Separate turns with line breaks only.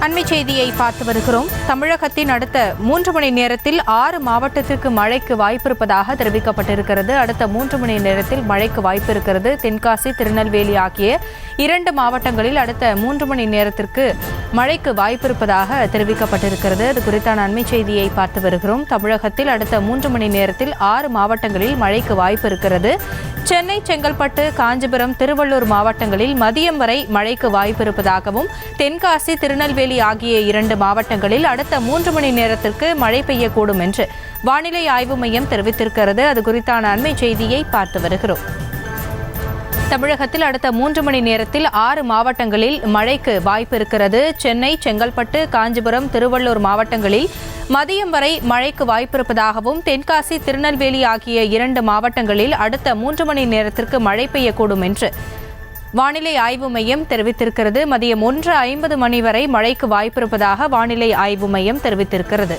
அண்மை செய்தியை பார்த்து வருகிறோம். தமிழகத்தின் அடுத்த 3 மணி நேரத்தில் 6 மாவட்டத்திற்கு மழைக்கு வாய்ப்பிருப்பதாக தெரிவிக்கப்பட்டிருக்கிறது. அடுத்த 3 மணி நேரத்தில் மழைக்கு வாய்ப்பு இருக்கிறது. தென்காசி, திருநெல்வேலி ஆகிய 2 மாவட்டங்களில் அடுத்த 3 மணி நேரத்திற்கு மழைக்கு வாய்ப்பிருப்பதாக தெரிவிக்கப்பட்டிருக்கிறது. அது குறித்தான அண்மை செய்தியை பார்த்து வருகிறோம். தமிழகத்தில் அடுத்த 3 மணி நேரத்தில் 6 மாவட்டங்களில் மழைக்கு வாய்ப்பு இருக்கிறது. சென்னை, செங்கல்பட்டு, காஞ்சிபுரம், திருவள்ளூர் மாவட்டங்களில் மதியம் வரை மழைக்கு வாய்ப்பு இருப்பதாகவும், தென்காசி, திருநெல்வேலி ஆகிய 2 மாவட்டங்களில் அடுத்த 3 மணி நேரத்திற்கு மழை பெய்யக்கூடும் என்று வானிலை ஆய்வு மையம் தெரிவித்திருக்கிறது. அது குறித்தான அண்மை செய்தியை பார்த்து வருகிறோம். தமிழகத்தில் அடுத்த 3 மணி நேரத்தில் 6 மாவட்டங்களில் மழைக்கு வாய்ப்பு இருக்கிறது. சென்னை, செங்கல்பட்டு, காஞ்சிபுரம், திருவள்ளூர் மாவட்டங்களில் மதியம் வரை மழைக்கு வாய்ப்பிருப்பதாகவும், தென்காசி, திருநெல்வேலி ஆகிய 2 மாவட்டங்களில் அடுத்த 3 மணி நேரத்திற்கு மழை பெய்யக்கூடும் என்று வானிலை ஆய்வு மையம் தெரிவித்திருக்கிறது. மதியம் 1:50 மணி வரை மழைக்கு வாய்ப்பிருப்பதாக வானிலை ஆய்வு மையம் தெரிவித்திருக்கிறது.